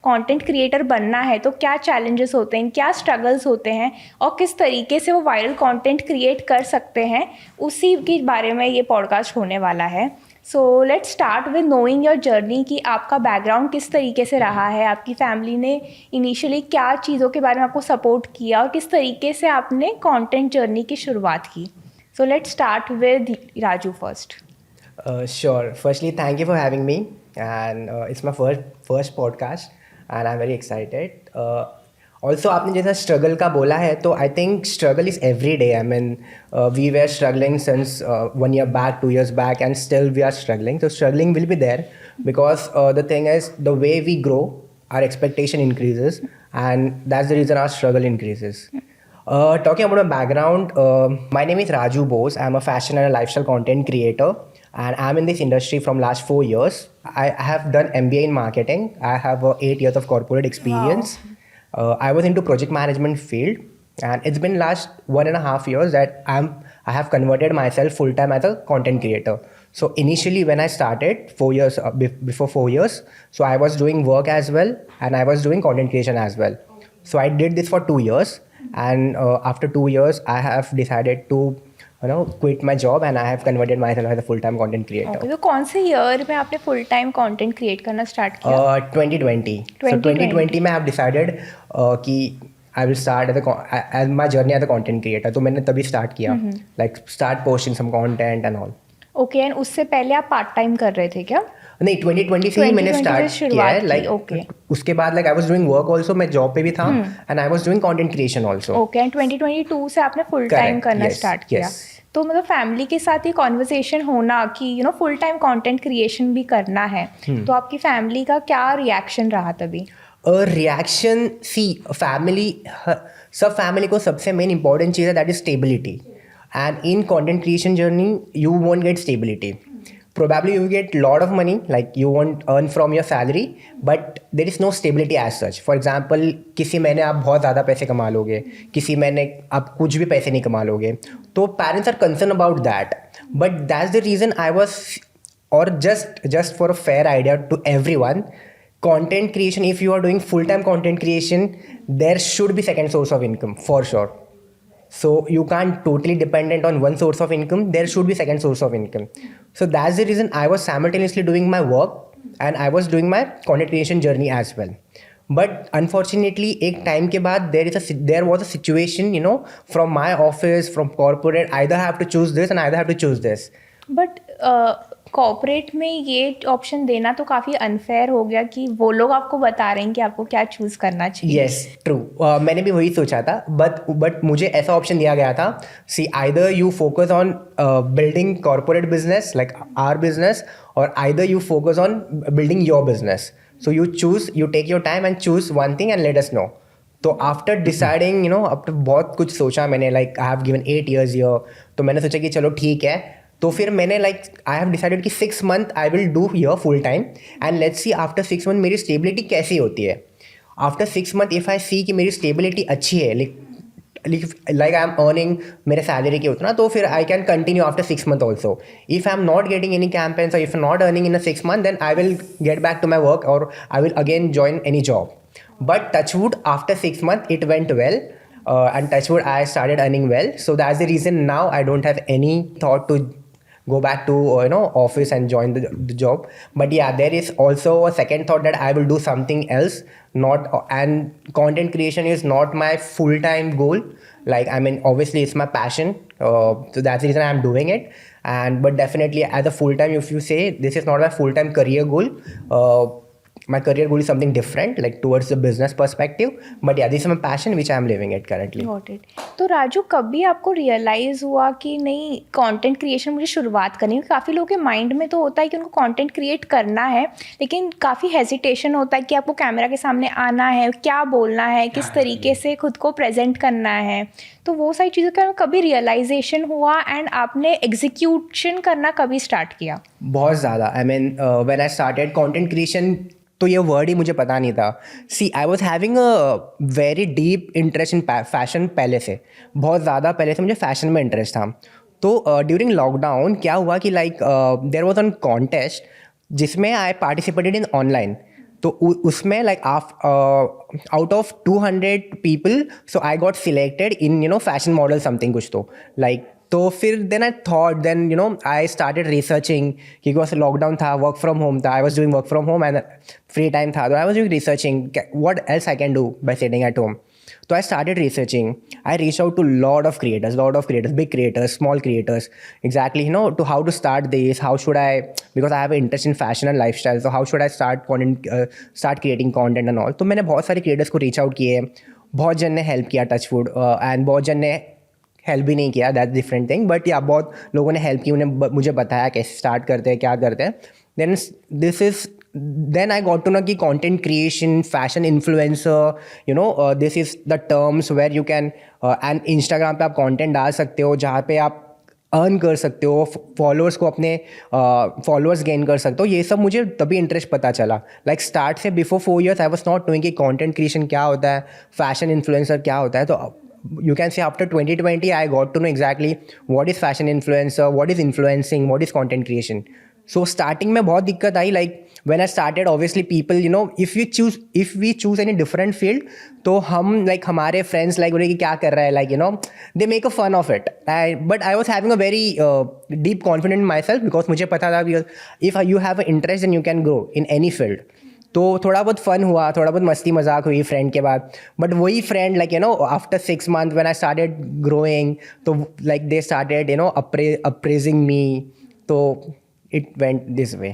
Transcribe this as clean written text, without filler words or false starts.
Content creator बनना है तो क्या चैलेंजेस होते हैं, क्या स्ट्रगल्स होते हैं और किस तरीके से वो वायरल कंटेंट क्रिएट कर सकते हैं, उसी के बारे में ये पॉडकास्ट होने वाला है। So let's start with knowing your journey कि आपका बैकग्राउंड किस तरीके से रहा है, आपकी फैमिली ने इनिशियली क्या चीज़ों के बारे में आपको सपोर्ट किया और किस तरीके से आपने कंटेंट जर्नी की शुरुआत की। So let's start with Raju first. Sure. Firstly, thank you for having me, and it's my first podcast, and I'm very excited. Also, आपने जैसा struggle का बोला है, तो I think struggle is every day. I mean, we were struggling since 1 year back, 2 years back, and still we are struggling. So struggling will be there because the thing is, the way we grow, our expectation increases, and that's the reason our struggle increases. Talking about my background, my name is Raju Bose. I'm a fashion and a lifestyle content creator, and I'm in this industry from last 4 years. I have done MBA in marketing. I have 8 years of corporate experience. Wow. I was into project management field, and it's been last 1.5 years that I have converted myself full time as a content creator. So initially when I started 4 years before 4 years, so I was doing work as well, and I was doing content creation as well. So I did this for 2 years, and after 2 years I have decided to quit my job, and I have converted myself as a full time content creator. Okay, तो कौन से year में आपने full time content create करना start किया? 2020. So 2020 में I have decided कि I will start as my journey as a content creator. तो मैंने तभी start किया, like start posting some content and all. Okay, and उससे पहले आप पार्ट टाइम कर रहे थे क्या? नहीं, 2020 से ही मैंने 2020 स्टार्ट से किया है, शुरुआत लाइक की, okay. उसके बाद like I was doing work also, मैं जॉब पे भी था, and I was doing content creation also. Okay, and 2022 से आपने फुल टाइम Correct, करना yes, स्टार्ट किया. yes. तो मतलब फैमिली के साथ ये कॉन्वर्सेशन होना कि फुल टाइम कंटेंट क्रिएशन भी करना है, तो आपकी फैमिली का क्या रिएक्शन रहा तभी? रिएक्शन, सी फैमिली, सब फैमिली को सबसे मेन इंपॉर्टेंट चीज़ है, that is stability. And in content creation journey you won't get stability. Probably you get lot of money, like you won't earn from your salary, but there is no stability as such. For example, किसी महीने आप बहुत ज़्यादा पैसे कमा लोगे, किसी महीने आप कुछ भी पैसे नहीं कमा लोगे, तो parents are concerned about that. But that's the reason I was, or just for a fair idea to everyone, content creation, if you are doing full-time content creation, there should be second source of income for sure. So you can't totally dependent on one source of income. There should be second source of income. So that's the reason I was simultaneously doing my work, and I was doing my content creation journey as well. But unfortunately, एक time के बाद there was a situation, from my office, from corporate, either have to choose this and either have to choose this. But corporate में ये option देना तो काफ़ी unfair हो गया कि वो लोग आपको बता रहे हैं कि आपको क्या चूज़ करना चाहिए. Yes, true. मैंने भी वही सोचा था, but मुझे ऐसा ऑप्शन दिया गया था. See, either you focus on building corporate business like our business, or either you focus on building your business. So you choose, you take your time and choose one thing and let us know. तो after deciding, after बहुत कुछ सोचा मैंने, like I have given 8 years here, तो मैंने सोचा कि चलो ठीक है. तो फिर मैंने आई हैव डिसाइडेड कि 6 months I will do here full time, and let's see after 6 months मेरी स्टेबिलिटी कैसी होती है. आफ्टर 6 months इफ़ आई सी कि मेरी स्टेबिलिटी अच्छी है, like I am earning मेरे सैलरी के उतना, तो फिर I can continue after 6 months also. If I am not getting any campaigns, और if not earning in 6 months, then I will get back to my work, or I will again join any job. But touchwood, after 6 months it went well, and touchwood I started earning well. So that's the reason now I don't have any thought to go back to office and join the job. But yeah, there is also a second thought that I will do something else, and content creation is not my full-time goal. Like, I mean, obviously it's my passion, so that's the reason I'm doing it. But definitely as a full-time, if you say this is not my full-time career goal, my career goal is something different, like towards the business perspective. But yeah, this is my passion which I am living it currently. Got it. तो राजू, कभी आपको realise हुआ कि नहीं, content creation मुझे शुरुआत करनी है? काफ़ी लोगों के माइंड में तो होता है कि उनको कंटेंट क्रिएट करना है, लेकिन काफ़ी हेजिटेशन होता है कि आपको कैमरा के सामने आना है, क्या बोलना है, किस तरीके से खुद को प्रेजेंट करना है. तो वो सारी चीज़ों का कभी रियलाइजेशन हुआ, एंड आपने एग्जीक्यूशन करना कभी स्टार्ट किया? बहुत ज़्यादा. I mean when I started content creation, तो ये वर्ड ही मुझे पता नहीं था. See, I was having a very deep interest in fashion. पहले से बहुत ज़्यादा, पहले से मुझे फ़ैशन में इंटरेस्ट था. तो ड्यूरिंग लॉकडाउन क्या हुआ कि like there was on contest जिसमें आई पार्टिसिपेटेड इन ऑनलाइन. तो उसमें like out of 200 people, so I got selected in you know fashion model something कुछ, तो लाइक तो फिर then I thought, then you know I started researching, क्योंकि lockdown था, work from home था, I was doing work from home and free time था, तो I was doing researching what else I can do by sitting at home. So I started researching. I reached out to lot of creators, big creators, small creators, exactly, you know, to how to start this, how should I, because I have an interest in fashion and lifestyle, so how should I start creating content and all. तो मैंने बहुत सारे creators को reach out किए, बहुत जन ने help किया touchwood, and बहुत जन ने हेल्प भी नहीं किया, दैट्स डिफरेंट थिंग, बट या बहुत लोगों ने हेल्प की, उन्हें मुझे बताया कैसे स्टार्ट करते हैं, क्या करते हैं. Then I got to know कि content creation, fashion influencer, you know, this is the terms where you can and Instagram पे आप content डाल सकते हो जहाँ पे आप अर्न कर सकते हो, फॉलोअर्स को अपने फॉलोअर्स गेन कर सकते हो. ये सब मुझे तभी इंटरेस्ट पता चला. लाइक स्टार्ट से before 4 years I was not knowing कि कंटेंट क्रिएशन क्या होता है, फैशन इन्फ्लुएंसर क्या होता है. तो you can say after 2020 I got to know exactly what is fashion influencer, what is influencing, what is content creation. So starting में बहुत दिक्कत आई. Like when I started, obviously people, you know, if we choose any different field, तो हम like हमारे friends like बोले कि क्या कर रहा है, like you know they make a fun of it. But I was having a very deep confidence in myself, because मुझे पता था if you have an interest then you can grow in any field. तो थोड़ा बहुत fun हुआ, थोड़ा बहुत मस्ती मजाक हुई फ्रेंड के बाद, बट वही friend like you know after 6 months when I started growing, तो like they started you know appraising me, तो इट वेंट दिस वे.